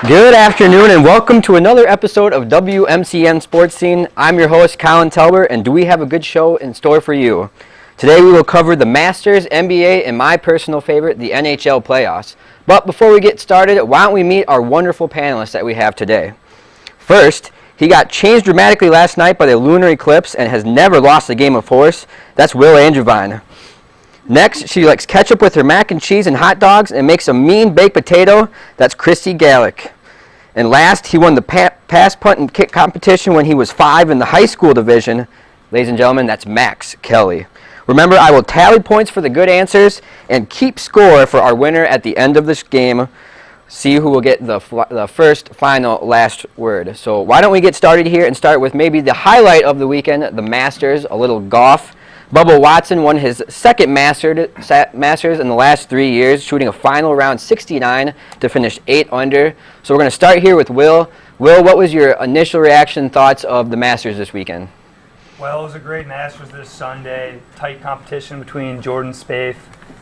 Good afternoon and welcome to another episode of WMCM Sports Scene. I'm your host, Collin Talbert, and do we have a good show in store for you? Today we will cover the Masters, NBA, and my personal favorite, the NHL playoffs. But before we get started, why don't we meet our wonderful panelists that we have today. First, he got changed dramatically last night by the lunar eclipse and has never lost a game of horse. That's Will Angevine. Next, she likes ketchup with her mac and cheese and hot dogs and makes a mean baked potato. That's Kristi Galek. And last, he won the pass, punt, and kick competition when he was 5 in the high school division. Ladies and gentlemen, that's Max Kelley. Remember, I will tally points for the good answers and keep score for our winner at the end of this game. See who will get the first, final, last word. So why don't we get started here and start with maybe the highlight of the weekend, the Masters, a little golf. Bubba Watson won his second Masters in the last 3 years, shooting a final round 69 to finish 8 under. So we're going to start here with Will. Will, what was your initial reaction, thoughts of the Masters this weekend? Well, it was a great Masters this Sunday. Tight competition between Jordan Spieth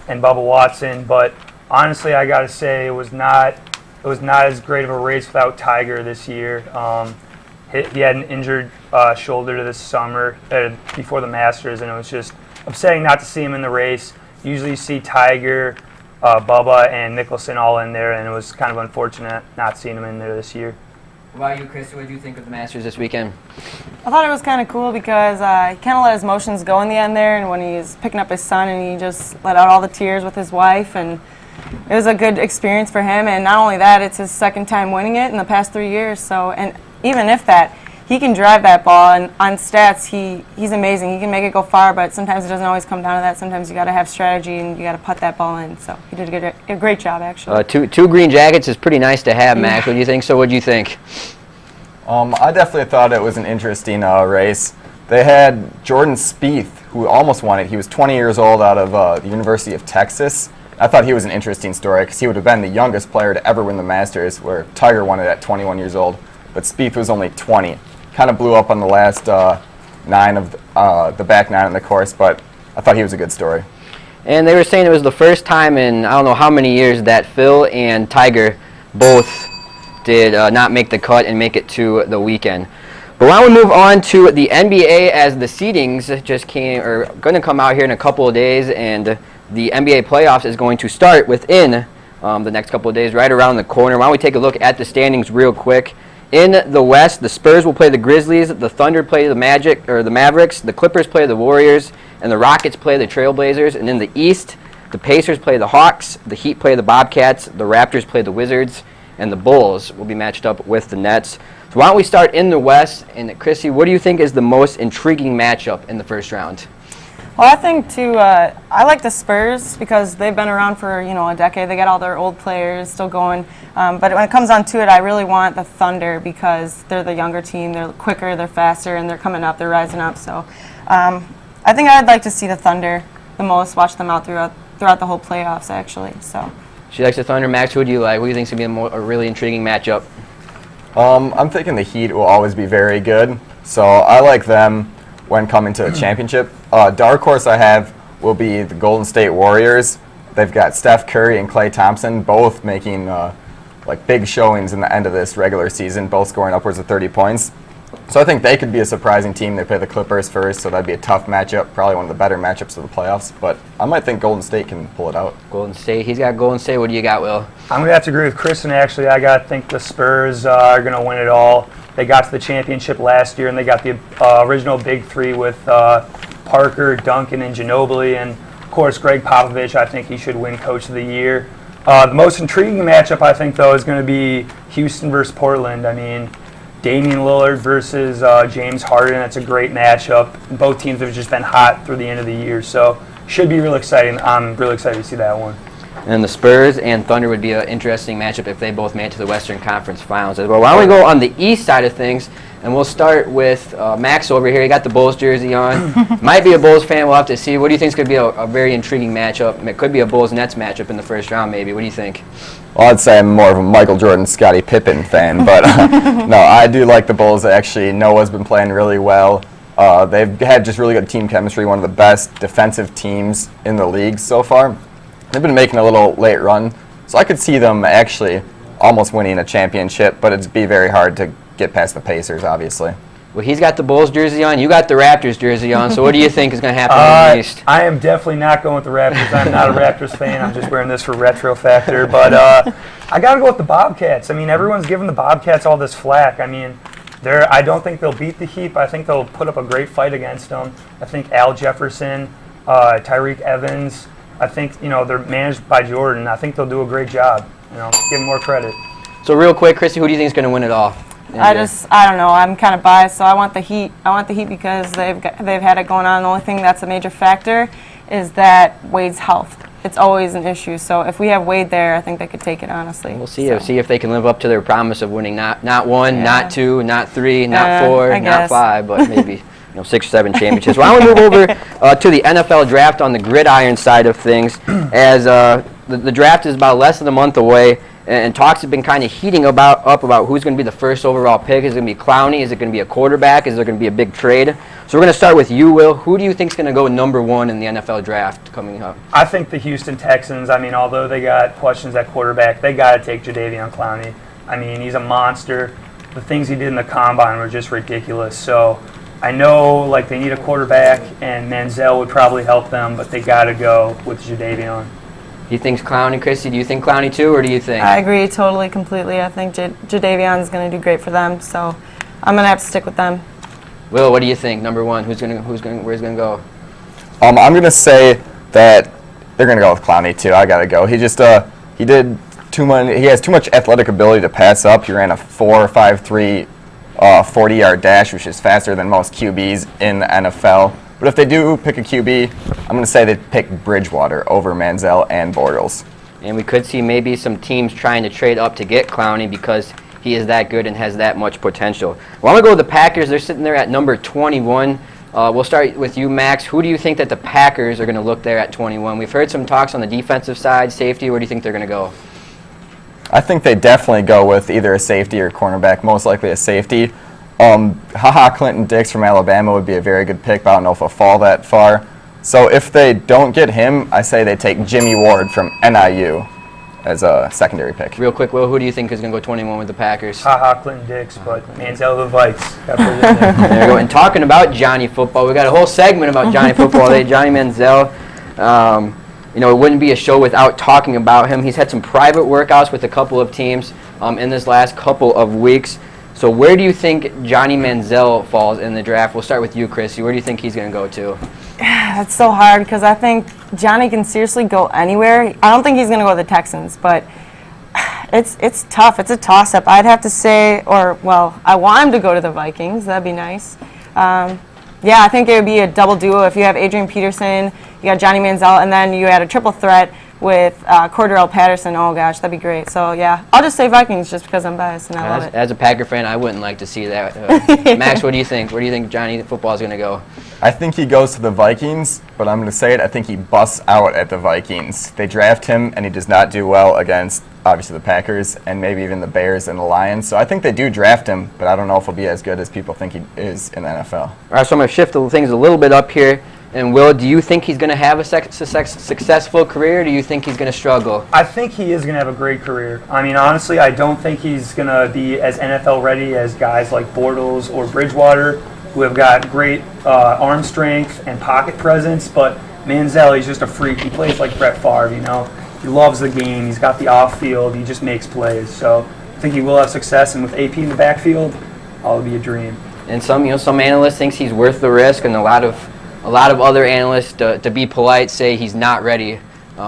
and Bubba Watson, but honestly, I got to say it was not as great of a race without Tiger this year. He had an injured shoulder this summer before the Masters, and it was just upsetting not to see him in the race. Usually you see Tiger, Bubba, and Nicholson all in there, and it was kind of unfortunate not seeing him in there this year. What about you, Kristi? What did you think of the Masters this weekend? I thought it was kind of cool because he kind of let his emotions go in the end there, and when he was picking up his son and he just let out all the tears with his wife, and it was a good experience for him. And not only that, it's his second time winning it in the past 3 years. So, and even if that, he can drive that ball, and on stats, he's amazing. He can make it go far, but sometimes it doesn't always come down to that. Sometimes you got to have strategy and you got to putt that ball in. So he did a great job, actually. Two green jackets is pretty nice to have, Max. What do you think? So what do you think? I definitely thought it was an interesting race. They had Jordan Spieth, who almost won it. He was 20 years old out of the University of Texas. I thought he was an interesting story because he would have been the youngest player to ever win the Masters, where Tiger won it at 21 years old. But Spieth was only 20. Kind of blew up on the last nine of the back nine on the course, but I thought he was a good story. And they were saying it was the first time in I don't know how many years that Phil and Tiger both did not make the cut and make it to the weekend. But why don't we move on to the NBA, as the seedings just are going to come out here in a couple of days, and the NBA playoffs is going to start within the next couple of days, right around the corner. Why don't we take a look at the standings real quick? In the West, the Spurs will play the Grizzlies, the Thunder play the Mavericks, the Clippers play the Warriors, and the Rockets play the Trailblazers. And in the East, the Pacers play the Hawks, the Heat play the Bobcats, the Raptors play the Wizards, and the Bulls will be matched up with the Nets. So why don't we start in the West? And Kristi, what do you think is the most intriguing matchup in the first round? Well, I think I like the Spurs because they've been around for a decade. They got all their old players still going. But when it comes down to it, I really want the Thunder because they're the younger team. They're quicker, they're faster, and they're coming up. They're rising up. So I think I'd like to see the Thunder the most. Watch them out throughout the whole playoffs, actually. So. She likes the Thunder. Max, who do you like? What do you think is going to be a really intriguing matchup? I'm thinking the Heat will always be very good, so I like them when coming to a championship. Dark horse I have will be the Golden State Warriors. They've got Steph Curry and Klay Thompson both making big showings in the end of this regular season, both scoring upwards of 30 points. So I think they could be a surprising team. They play the Clippers first, so that'd be a tough matchup, probably one of the better matchups of the playoffs. But I might think Golden State can pull it out. Golden State. He's got Golden State. What do you got, Will? I'm going to have to agree with Chris, and actually I got to think the Spurs are going to win it all. They got to the championship last year, and they got the original Big Three with Parker, Duncan, and Ginobili. And, of course, Greg Popovich, I think he should win Coach of the Year. The most intriguing matchup, I think, though, is going to be Houston versus Portland. I mean, Damian Lillard versus James Harden. That's a great matchup. Both teams have just been hot through the end of the year, so should be real exciting. I'm really excited to see that one. And the Spurs and Thunder would be an interesting matchup if they both made it to the Western Conference Finals as well. Why don't we go on the East side of things, and we'll start with Max over here. He got the Bulls jersey on. Might be a Bulls fan. We'll have to see. What do you think is going to be a very intriguing matchup? It could be a Bulls-Nets matchup in the first round, maybe. What do you think? Well, I'd say I'm more of a Michael Jordan, Scottie Pippen fan, but no, I do like the Bulls. Actually, Noah's been playing really well. They've had just really good team chemistry, one of the best defensive teams in the league so far. They've been making a little late run, so I could see them actually almost winning a championship, but it'd be very hard to get past the Pacers, obviously. Well, he's got the Bulls jersey on. You got the Raptors jersey on. So what do you think is going to happen in the East? I am definitely not going with the Raptors. I'm not a Raptors fan. I'm just wearing this for retro factor. But I got to go with the Bobcats. I mean, everyone's giving the Bobcats all this flack. I mean, I don't think they'll beat the Heat, but I think they'll put up a great fight against them. I think Al Jefferson, Tyreek Evans, I think, they're managed by Jordan. I think they'll do a great job. Give them more credit. So real quick, Kristi, who do you think is going to win it all? I don't know. I'm kind of biased, so I want the Heat. I want the Heat because they've had it going on. The only thing that's a major factor is that Wade's health. It's always an issue. So if we have Wade there, I think they could take it, honestly. We'll see. See if they can live up to their promise of winning not one, not two, not three, not four, not five, but maybe 6 or 7 championships. Why don't we move over to the NFL draft on the gridiron side of things, as the draft is about less than a month away. And talks have been kind of heating up about who's going to be the first overall pick. Is it going to be Clowney? Is it going to be a quarterback? Is there going to be a big trade? So we're going to start with you, Will. Who do you think is going to go number 1 in the NFL draft coming up? I think the Houston Texans, although they got questions at quarterback, they got to take Jadeveon Clowney. He's a monster. The things he did in the combine were just ridiculous. So I know they need a quarterback, and Manziel would probably help them, but they got to go with Jadeveon. He thinks Clowney. Kristi, do you think Clowney too, or do you think? I agree totally, completely. I think Jadeveon is going to do great for them, so I'm going to have to stick with them. Will, what do you think? Number 1, where's going to go? I'm going to say that they're going to go with Clowney too. I got to go. He just he did too much. He has too much athletic ability to pass up. He ran a 4.53 40-yard dash, which is faster than most QBs in the NFL. But if they do pick a QB, I'm going to say they pick Bridgewater over Manziel and Bortles. And we could see maybe some teams trying to trade up to get Clowney because he is that good and has that much potential. Well, I'm going to go with the Packers. They're sitting there at number 21. We'll start with you, Max. Who do you think that the Packers are going to look there at 21? We've heard some talks on the defensive side, safety. Where do you think they're going to go? I think they definitely go with either a safety or cornerback, most likely a safety. Clinton Dix from Alabama would be a very good pick, but I don't know if he'll fall that far. So if they don't get him, I say they take Jimmy Ward from NIU as a secondary pick. Real quick, Will, who do you think is going to go 21 with the Packers? Clinton Dix, but Manziel the Vikes. Got to put it in there. There we go. And talking about Johnny Football, we got a whole segment about Johnny Football today. Johnny Manziel. It wouldn't be a show without talking about him. He's had some private workouts with a couple of teams in this last couple of weeks. So where do you think Johnny Manziel falls in the draft? We'll start with you, Kristi. Where do you think he's going to go to? That's so hard because I think Johnny can seriously go anywhere. I don't think he's going to go to the Texans, but it's tough. It's a toss-up. I'd have to say, I want him to go to the Vikings. That'd be nice. I think it would be a double duo if you have Adrian Peterson, you got Johnny Manziel, and then you had a triple threat with Cordarrelle Patterson. Oh, gosh, that'd be great. So, yeah, I'll just say Vikings just because I'm biased and I love it. As a Packer fan, I wouldn't like to see that. Max, what do you think? Where do you think Johnny Football is going to go? I think he goes to the Vikings, but I'm going to say it. I think he busts out at the Vikings. They draft him, and he does not do well against, obviously, the Packers and maybe even the Bears and the Lions. So I think they do draft him, but I don't know if he'll be as good as people think he is in the NFL. All right, so I'm going to shift things a little bit up here. And Will, do you think he's going to have a successful career, or do you think he's going to struggle? I think he is going to have a great career. Honestly, I don't think he's going to be as NFL ready as guys like Bortles or Bridgewater, who have got great arm strength and pocket presence. But Manziel, he's just a freak. He plays like Brett Favre, He loves the game. He's got the off-field. He just makes plays. So I think he will have success. And with AP in the backfield, it'll be a dream. And some analysts think he's worth the risk, and a lot of other analysts, to be polite, say he's not ready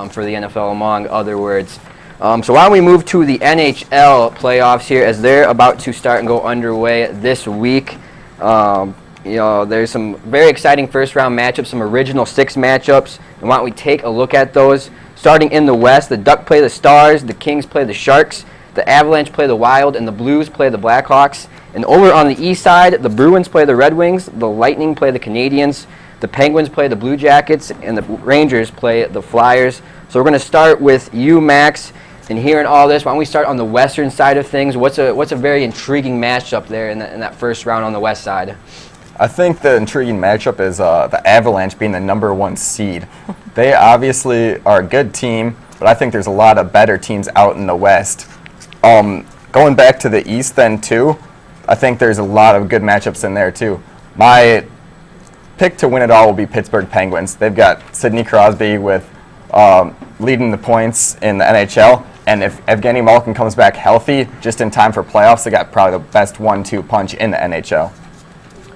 for the NFL, among other words. So why don't we move to the NHL playoffs here, as they're about to start and go underway this week. There's some very exciting first-round matchups, some original 6 matchups. And why don't we take a look at those? Starting in the West, the Ducks play the Stars, the Kings play the Sharks, the Avalanche play the Wild, and the Blues play the Blackhawks. And over on the East side, the Bruins play the Red Wings, the Lightning play the Canadiens, the Penguins play the Blue Jackets, and the Rangers play the Flyers. So we're going to start with you, Max. And hearing all this, why don't we start on the Western side of things? What's a very intriguing matchup there in that first round on the West side? I think the intriguing matchup is the Avalanche being the number 1 seed. They obviously are a good team, but I think there's a lot of better teams out in the West. Going back to the East then too, I think there's a lot of good matchups in there too. My pick to win it all will be Pittsburgh Penguins. They've got Sidney Crosby with leading the points in the NHL, and if Evgeny Malkin comes back healthy just in time for playoffs, they got probably the best 1-2 punch in the NHL.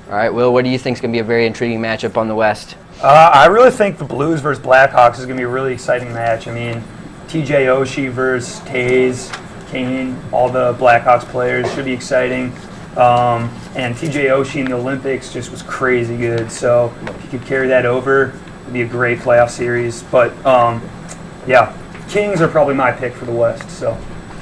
All right, Will, what do you think is going to be a very intriguing matchup on the West? I really think the Blues versus Blackhawks is going to be a really exciting match. I mean, TJ Oshie versus Taze, Kane, all the Blackhawks players should be exciting. And TJ Oshie in the Olympics just was crazy good. So if you could carry that over, it'd be a great playoff series. But yeah, Kings are probably my pick for the West. So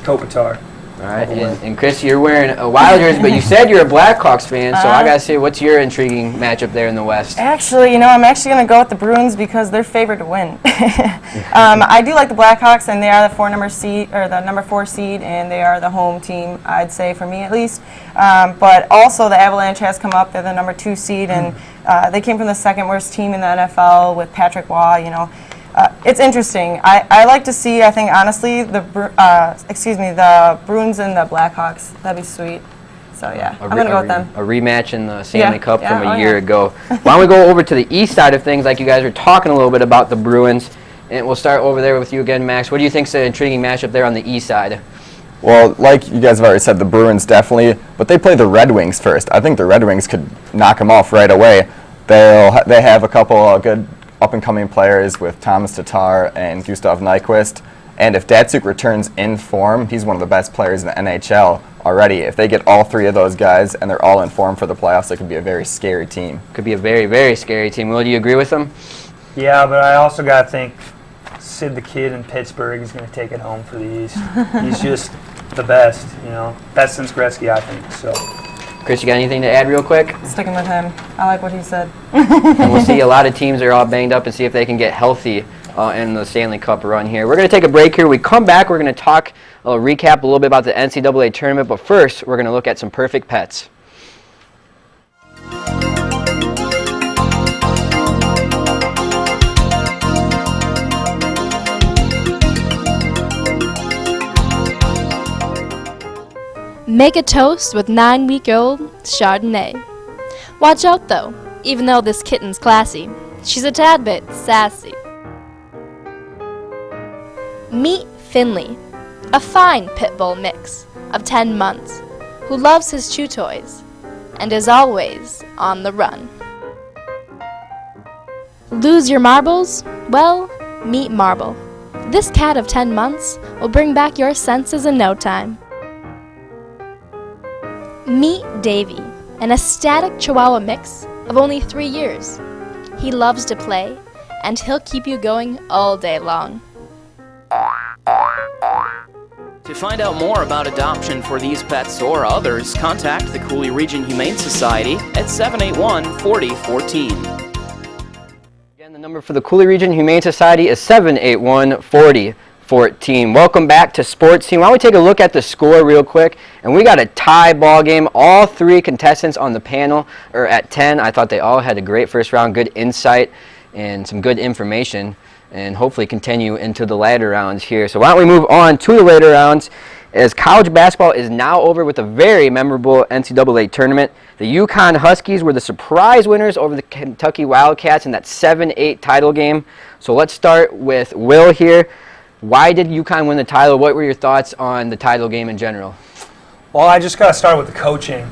Kopitar. All right, and Chris, you're wearing a Wild jersey, but you said you're a Blackhawks fan, so I gotta say, what's your intriguing matchup there in the West? Actually, I'm actually going to go with the Bruins because they're favored to win. I do like the Blackhawks, and they are the number 4 seed, and they are the home team, I'd say, for me at least. But also the Avalanche has come up. They're the number 2 seed, and they came from the second worst team in the NFL with Patrick Waugh. It's interesting. I like to see, I think, honestly, the Bruins and the Blackhawks. That'd be sweet. So, yeah, I'm going to go with them. A rematch in the Stanley Cup from a year ago. Why don't we go over to the east side of things, like you guys were talking a little bit about the Bruins, and we'll start over there with you again, Max. What do you think is an intriguing matchup there on the east side? Well, like you guys have already said, the Bruins definitely, but they play the Red Wings first. I think the Red Wings could knock them off right away. They have a couple of good up-and-coming players with Thomas Tatar and Gustav Nyquist. And if Datsuk returns in form, he's one of the best players in the NHL already. If they get all 3 of those guys and they're all in form for the playoffs, it could be a very scary team. Could be a very, very scary team. Will, do you agree with them? Yeah, but I also got to think Sid the Kid in Pittsburgh is going to take it home for the East. He's just the best, best since Gretzky, I think. So. Chris, you got anything to add real quick? Sticking with him. I like what he said. And we'll see a lot of teams are all banged up and see if they can get healthy in the Stanley Cup run here. We're going to take a break here. We come back, we're going to recap a little bit about the NCAA tournament, but first we're going to look at some perfect pets. Make a toast with 9-week-old Chardonnay. Watch out though, even though this kitten's classy, she's a tad bit sassy. Meet Finley, a fine pit bull mix of 10 months, who loves his chew toys and is always on the run. Lose your marbles? Well, meet Marble. This cat of 10 months will bring back your senses in no time. Meet Davy, an ecstatic Chihuahua mix of only 3 years. He loves to play, and he'll keep you going all day long. To find out more about adoption for these pets or others, contact the Cooley Region Humane Society at 781-4014. Again, the number for the Cooley Region Humane Society is 781-4014. Welcome back to SportsScene. Why don't we take a look at the score real quick? And we got a tie ball game. All 3 contestants on the panel are at 10. I thought they all had a great first round, good insight, and some good information, and hopefully continue into the later rounds here. So why don't we move on to the later rounds, as college basketball is now over with a very memorable NCAA tournament. The UConn Huskies were the surprise winners over the Kentucky Wildcats in that 7-8 title game. So let's start with Will here. Why did UConn win the title? What were your thoughts on the title game in general? Well, I just got to start with the coaching.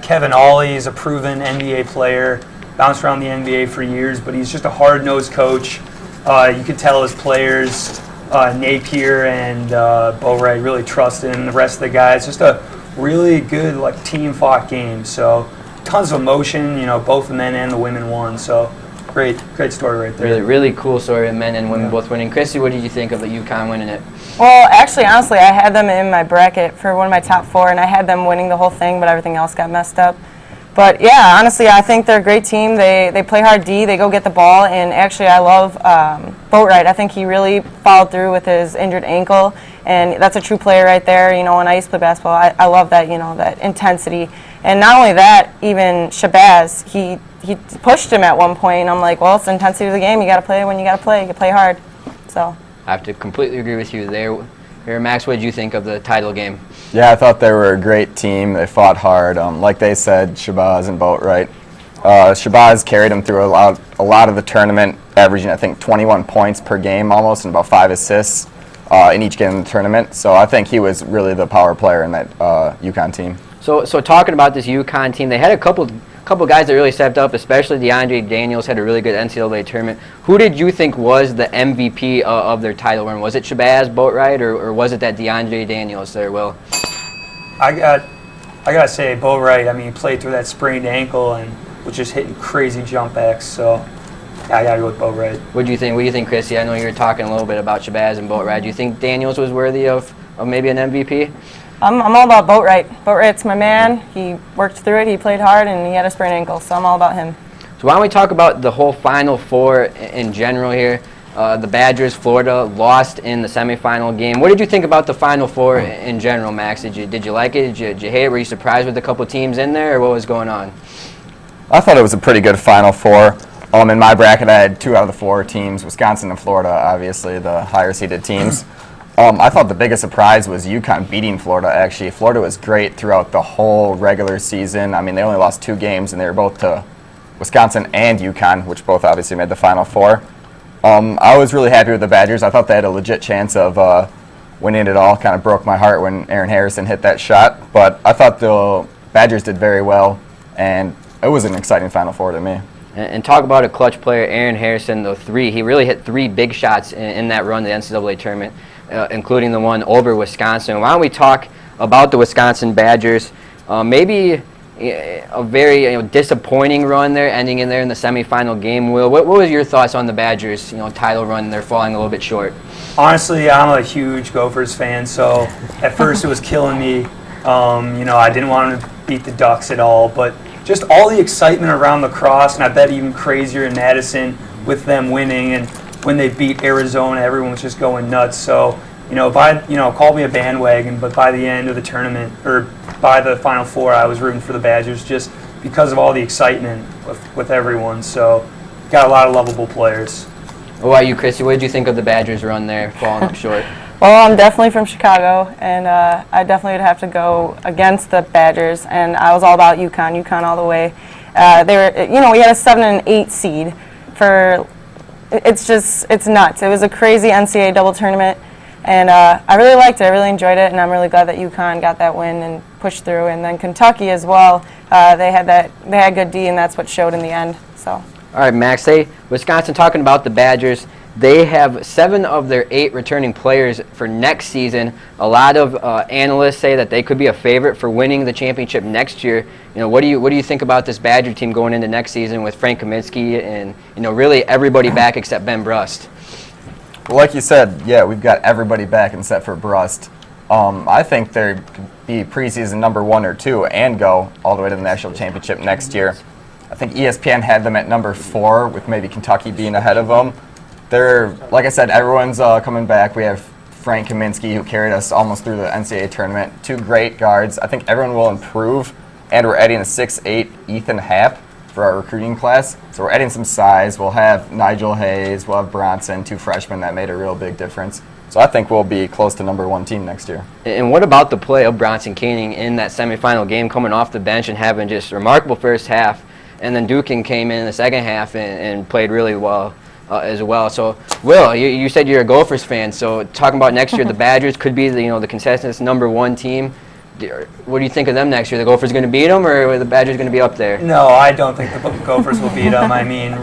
Kevin Ollie is a proven NBA player, bounced around the NBA for years, but he's just a hard-nosed coach. You could tell his players, Napier and Boatwright, really trust him. The rest of the guys, just a really good team-fought game. So tons of emotion. Both the men and the women won. So great story right there. Really cool story of men and women both winning. Kristi, what did you think of the UConn winning it? Well, actually, honestly, I had them in my bracket for one of my top 4, and I had them winning the whole thing, but everything else got messed up. But yeah, honestly, I think they're a great team. They play hard D. They go get the ball, and actually, I love Boatwright. I think he really followed through with his injured ankle, and that's a true player right there. When I used to play basketball, I love that. That intensity, and not only that, even Shabazz, he pushed him at one point, and I'm like, well, it's the intensity of the game. You got to play when you got to play. You play hard. So I have to completely agree with you there. Max, what did you think of the title game? Yeah, I thought they were a great team. They fought hard. Like they said, Shabazz and Boatwright. Shabazz carried them through a lot of the tournament, averaging, I think, 21 points per game almost and about 5 assists in each game of the tournament. So I think he was really the power player in that UConn team. So talking about this UConn team, they had a couple guys that really stepped up, especially DeAndre Daniels had a really good NCAA tournament. Who did you think was the MVP of their title run? Was it Shabazz, Boatwright, or was it that DeAndre Daniels there, Will? I gotta say, Boatwright, I mean, he played through that sprained ankle and was just hitting crazy jump backs, so yeah, I gotta go with Boatwright. What do you think, Kristi? I know you were talking a little bit about Shabazz and Boatwright. Do you think Daniels was worthy of maybe an MVP? I'm all about Boatwright. Boatwright's my man. He worked through it. He played hard, and he had a sprained ankle, so I'm all about him. So why don't we talk about the whole Final Four in general here? The Badgers, Florida, lost in the semifinal game. What did you think about the Final Four in general, Max? Did you like it? Did you hate it? Were you surprised with a couple teams in there, or what was going on? I thought it was a pretty good Final Four. In my bracket, I had 2 out of the 4 teams, Wisconsin and Florida, obviously the higher-seeded teams. I thought the biggest surprise was UConn beating Florida, actually. Florida was great throughout the whole regular season. I mean, they only lost 2 games, and they were both to Wisconsin and UConn, which both obviously made the Final Four. I was really happy with the Badgers. I thought they had a legit chance of winning it all. Kind of broke my heart when Aaron Harrison hit that shot. But I thought the Badgers did very well, and it was an exciting Final Four to me. And talk about a clutch player, Aaron Harrison, he really hit 3 big shots in that run to the NCAA tournament, including the one over Wisconsin. Why don't we talk about the Wisconsin Badgers? Maybe a very disappointing run there, ending in there in the semifinal game. Will, what was your thoughts on the Badgers title run? They're falling a little bit short. Honestly, I'm a huge Gophers fan, so at first it was killing me. I didn't want them to beat the Ducks at all, but just all the excitement around the cross, and I bet even crazier in Madison with them winning, and when they beat Arizona, everyone was just going nuts. So, call me a bandwagon, but by the end of the tournament, or by the Final Four, I was rooting for the Badgers just because of all the excitement with everyone. So, got a lot of lovable players. What about you, Kristi? What did you think of the Badgers' run there, falling up short? Well, I'm definitely from Chicago, and I definitely would have to go against the Badgers, and I was all about UConn all the way. We had a 7 and 8 seed it's nuts. It was a crazy NCAA double tournament, and I really liked it. I really enjoyed it, and I'm really glad that UConn got that win and pushed through. And then Kentucky as well. They had good D, and that's what showed in the end. So. All right, Max. Wisconsin, talking about the Badgers, they have 7 of their 8 returning players for next season. A lot of analysts say that they could be a favorite for winning the championship next year. What do you think about this Badger team going into next season with Frank Kaminsky and really everybody back except Ben Brust? Well, like you said, yeah, we've got everybody back except for Brust. I think they could be preseason number 1 or 2 and go all the way to the national championship next year. I think ESPN had them at number 4, with maybe Kentucky being ahead of them. Like I said, everyone's coming back. We have Frank Kaminsky, who carried us almost through the NCAA tournament. 2 great guards. I think everyone will improve, and we're adding a 6'8" Ethan Happ for our recruiting class. So we're adding some size. We'll have Nigel Hayes. We'll have Bronson, 2 freshmen that made a real big difference. So I think we'll be close to number 1 team next year. And what about the play of Bronson Koenig in that semifinal game, coming off the bench and having just a remarkable first half, and then Dukin came in the second half and played really well as well. So, Will, you said you're a Gophers fan. So, talking about next year, the Badgers could be the consensus number 1 team. What do you think of them next year? The Gophers going to beat them, or are the Badgers going to be up there? No, I don't think the Gophers will beat them. I mean,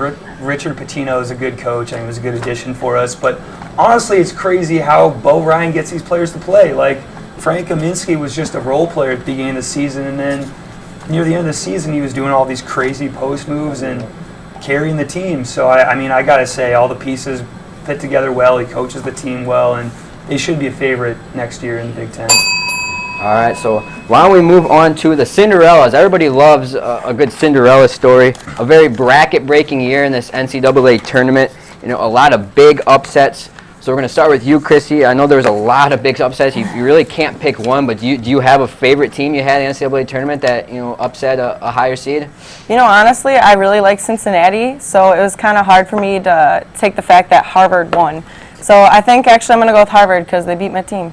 Richard Pitino is a good coach. I think he was a good addition for us. But honestly, it's crazy how Bo Ryan gets these players to play. Like, Frank Kaminsky was just a role player at the beginning of the season, and then near the end of the season, he was doing all these crazy post moves and carrying the team. So, I got to say, all the pieces fit together well. He coaches the team well, and they should be a favorite next year in the Big Ten. All right, so why don't we move on to the Cinderellas? Everybody loves a good Cinderella story. A very bracket-breaking year in this NCAA tournament. A lot of big upsets. So we're going to start with you, Kristi. I know there was a lot of big upsets. You really can't pick one, but do you have a favorite team you had in the NCAA tournament that upset a higher seed? Honestly, I really like Cincinnati, so it was kind of hard for me to take the fact that Harvard won. So I think actually I'm going to go with Harvard because they beat my team.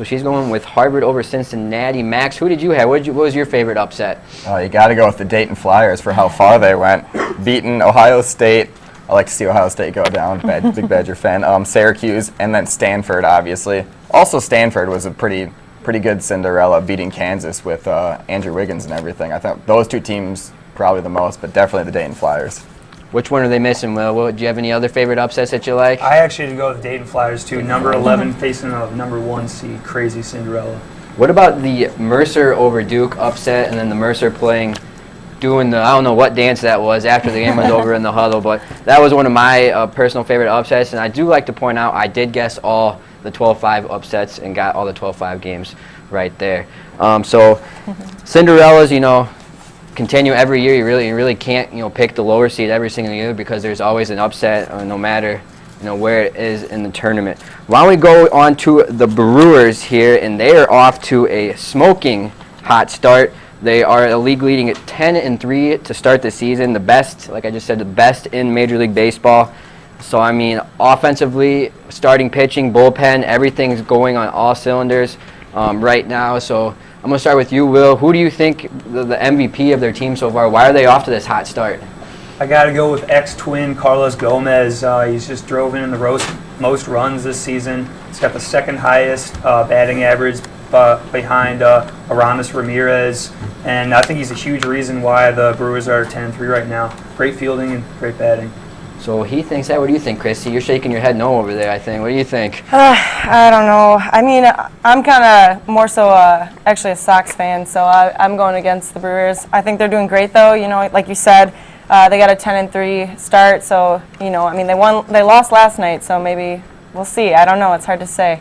So she's going with Harvard over Cincinnati. Max, who did you have? What was your favorite upset? You got to go with the Dayton Flyers for how far they went, beating Ohio State. I like to see Ohio State go down. Big Badger fan. Syracuse, and then Stanford, obviously. Also, Stanford was a pretty good Cinderella, beating Kansas with Andrew Wiggins and everything. I thought those two teams probably the most, but definitely the Dayton Flyers. Which one are they missing, Will? Do you have any other favorite upsets that you like? I actually had to go with the Dayton Flyers too. Number 11 facing a number 1 seed, crazy Cinderella. What about the Mercer over Duke upset, and then the Mercer doing the, I don't know what dance that was after the game was over in the huddle, but that was one of my personal favorite upsets. And I do like to point out I did guess all the 12-5 upsets and got all the 12-5 games right there. So Cinderellas, continue every year. You really can't pick the lower seed every single year because there's always an upset no matter where it is in the tournament. Why don't we go on to the Brewers here, and they are off to a smoking hot start. They are a league leading at 10-3 to start the season. The best, like I just said, the best in Major League Baseball. So, I mean, offensively, starting pitching, bullpen, everything's going on all cylinders right now. So I'm going to start with you, Will. Who do you think the MVP of their team so far? Why are they off to this hot start? I got to go with ex-twin Carlos Gomez. He's just drove in the most runs this season. He's got the second highest batting average behind Aramis Ramirez. And I think he's a huge reason why the Brewers are 10-3 right now. Great fielding and great batting. So he thinks that. What do you think, Kristi? You're shaking your head no over there, I think. What do you think? I don't know. I mean, I'm kind of more so actually a Sox fan, so I'm going against the Brewers. I think they're doing great, though. Like you said, they got a 10-3 start, so I mean, they lost last night, so maybe we'll see. I don't know. It's hard to say.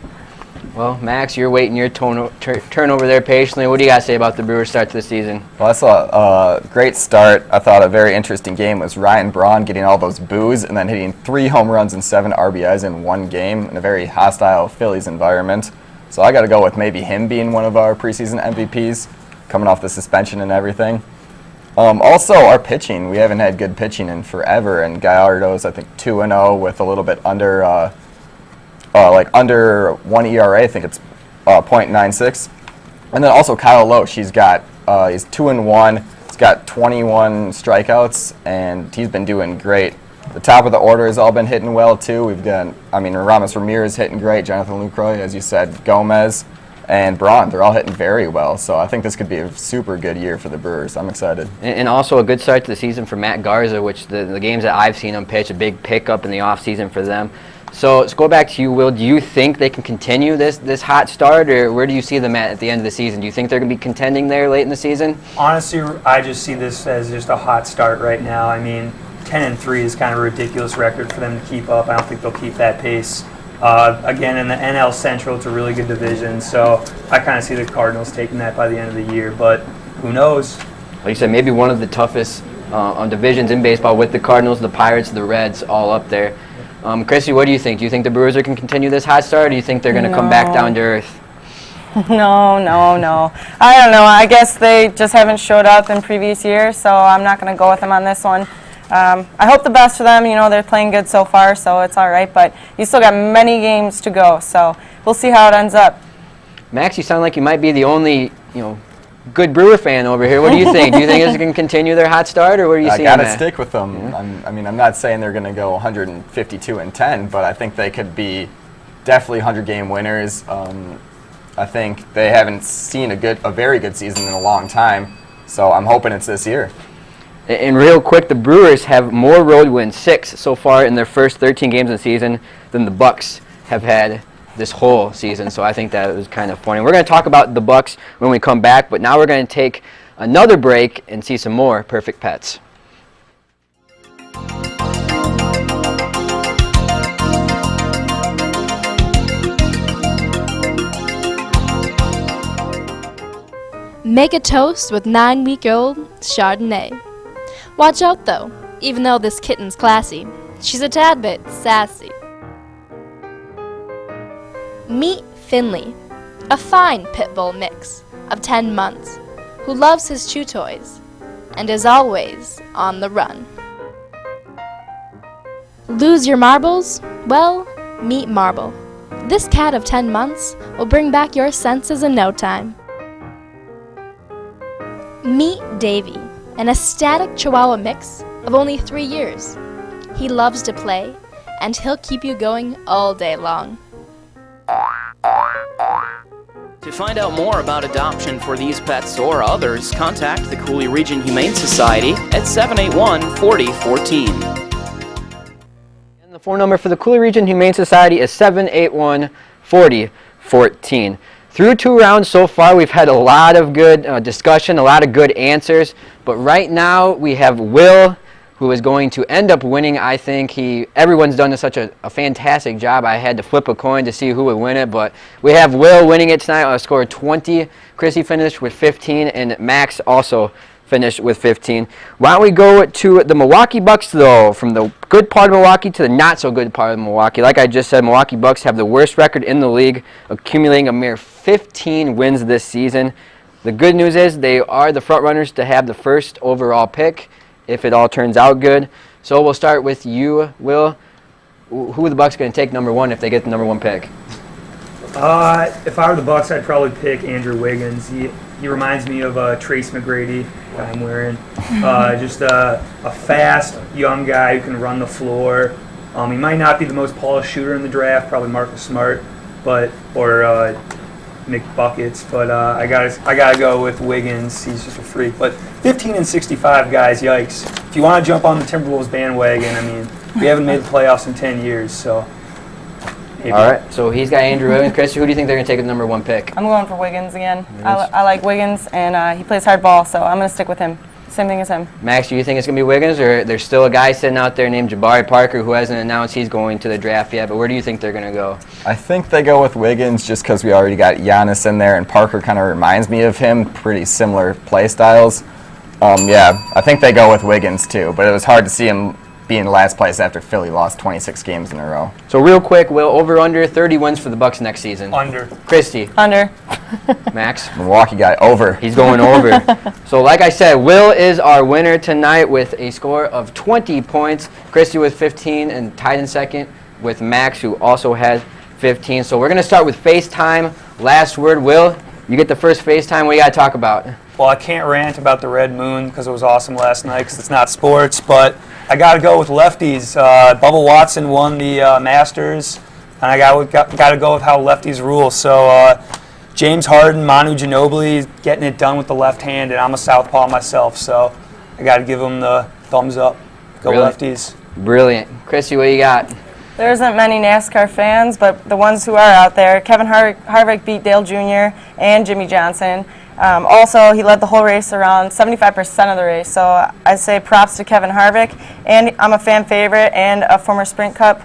Well, Max, you're waiting your turn over there patiently. What do you got to say about the Brewers' start to the season? Well, I saw a great start. I thought a very interesting game was Ryan Braun getting all those boos and then hitting 3 home runs and 7 RBIs in one game in a very hostile Phillies environment. So I got to go with maybe him being one of our preseason MVPs, coming off the suspension and everything. Also, our pitching. We haven't had good pitching in forever, and Gallardo's, I think, 2-0 with a little bit under 1 ERA. I think it's .96. And then also Kyle Loesch. He's 2-1. He's got 21 strikeouts, and he's been doing great. The top of the order has all been hitting well too. We've got, Aramis Ramirez hitting great, Jonathan Lucroy, as you said, Gomez, and Braun. They're all hitting very well. So I think this could be a super good year for the Brewers. I'm excited. And also a good start to the season for Matt Garza, which the games that I've seen him pitch, a big pickup in the offseason for them. So let's go back to you, Will. Do you think they can continue this hot start, or where do you see them at the end of the season? Do you think they're going to be contending there late in the season? Honestly, I just see this as just a hot start right now. I mean, 10-3 is kind of a ridiculous record for them to keep up. I don't think they'll keep that pace. Again, in the NL Central, it's a really good division, so I kind of see the Cardinals taking that by the end of the year, but who knows? Like you said, maybe one of the toughest divisions in baseball with the Cardinals, the Pirates, the Reds, all up there. Kristi, what do you think? Do you think the Brewers can continue this hot start, or do you think they're going to come back down to earth? No. I don't know. I guess they just haven't showed up in previous years, so I'm not going to go with them on this one. I hope the best for them. They're playing good so far, so it's all right. But you still got many games to go, so we'll see how it ends up. Max, you sound like you might be the only, good Brewer fan over here. What do you think? Do you think it's going to continue their hot start, or what do you see? I got to stick with them. Yeah. I'm not saying they're going to go 152-10, but I think they could be definitely 100-game winners. I think they haven't seen a very good season in a long time, so I'm hoping it's this year. And real quick, the Brewers have more road wins, 6 so far in their first 13 games of the season, than the Bucks have had this whole season. So I think that was kind of funny. We're going to talk about the Bucks when we come back, but now we're going to take another break and see some more Perfect Pets. Make a toast with 9-week-old Chardonnay. Watch out though, even though this kitten's classy, she's a tad bit sassy. Meet Finley, a fine pit bull mix of 10 months who loves his chew toys and is always on the run. Lose your marbles? Well, meet Marble, This cat of 10 months will bring back your senses in no time. Meet Davy, an ecstatic Chihuahua mix of only 3 years. He loves to play, and he'll keep you going all day long. To find out more about adoption for these pets or others, contact the Cooley Region Humane Society at 781-4014. And the phone number for the Cooley Region Humane Society is 781-4014. Through 2 rounds so far, we've had a lot of good discussion, a lot of good answers, but right now we have Will, who is going to end up winning. I think everyone's done such a fantastic job. I had to flip a coin to see who would win it, but we have Will winning it tonight. Score 20. Kristi finished with 15, and Max also finished with 15. Why don't we go to the Milwaukee Bucks, though, from the good part of Milwaukee to the not so good part of Milwaukee. Like I just said, Milwaukee Bucks have the worst record in the league, accumulating a mere 15 wins this season. The good news is they are the front runners to have the first overall pick, if it all turns out good. So we'll start with you, Will. Who are the Bucks going to take number 1 if they get the number 1 pick? If I were the Bucks, I'd probably pick Andrew Wiggins. He reminds me of Trace McGrady that I'm wearing. Just a fast, young guy who can run the floor. He might not be the most polished shooter in the draft, probably Marcus Smart, or Nick Buckets, but I gotta go with Wiggins. He's just a freak. But 15 and 65 guys, yikes! If you want to jump on the Timberwolves bandwagon, I mean, we haven't made the playoffs in 10 years, so. Maybe. All right, so he's got Andrew Wiggins. Kristi, who do you think they're going to take with the number 1 pick? I'm going for Wiggins again. I like Wiggins, and he plays hard ball, so I'm going to stick with him. Same thing as him. Max, do you think it's going to be Wiggins, or there's still a guy sitting out there named Jabari Parker who hasn't announced he's going to the draft yet, but where do you think they're going to go? I think they go with Wiggins just because we already got Giannis in there, and Parker kind of reminds me of him, pretty similar play styles. Yeah, I think they go with Wiggins too, but it was hard to see him be in last place after Philly lost 26 games in a row. So real quick, Will, over/under 30 wins for the Bucks next season. Under. Kristi. Under. Max. Milwaukee guy, over. He's going over. So like I said, Will is our winner tonight with a score of 20 points. Kristi with 15 and tied in second with Max, who also has 15. So we're going to start with FaceTime. Last word, Will, you get the first FaceTime. What do you got to talk about? Well, I can't rant about the Red Moon because it was awesome last night because it's not sports, but I got to go with lefties. Bubba Watson won the Masters, and I got to go with how lefties rule. So James Harden, Manu Ginobili getting it done with the left hand, and I'm a southpaw myself, so I got to give them the thumbs up. Go lefties. Brilliant. Kristi, what you got? There isn't many NASCAR fans, but the ones who are out there, Kevin Harvick beat Dale Jr. and Jimmy Johnson. Also, he led the whole race around 75% of the race, so I say props to Kevin Harvick. And I'm a fan favorite and a former Sprint Cup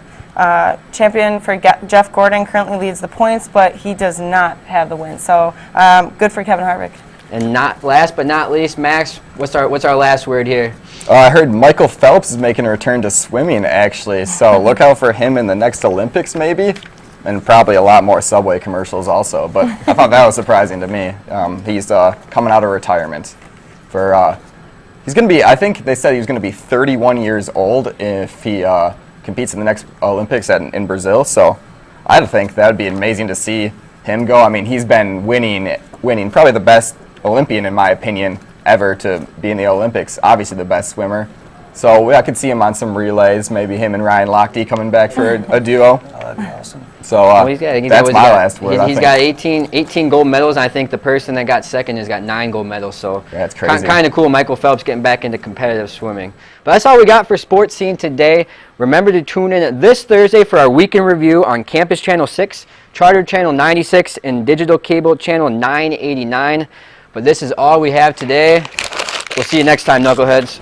champion for Jeff Gordon, currently leads the points, but he does not have the win. So good for Kevin Harvick. And not last but not least, Max, what's our last word here? I heard Michael Phelps is making a return to swimming, actually, so look out for him in the next Olympics, maybe. And probably a lot more Subway commercials also, but I thought that was surprising to me. He's coming out of retirement. He's going to be, I think they said he was going to be 31 years old if he competes in the next Olympics in Brazil, so I think that would be amazing to see him go. I mean, he's been winning, probably the best Olympian, in my opinion, ever to be in the Olympics, obviously the best swimmer. So I could see him on some relays, maybe him and Ryan Lochte coming back for a duo. Oh, that'd be awesome. So that's my last word. He's got 18 gold medals, and I think the person that got second has got 9 gold medals. So that's crazy. Kind of cool, Michael Phelps getting back into competitive swimming. But that's all we got for Sports Scene today. Remember to tune in this Thursday for our weekend review on Campus Channel 6, Charter Channel 96, and Digital Cable Channel 989. But this is all we have today. We'll see you next time, Knuckleheads.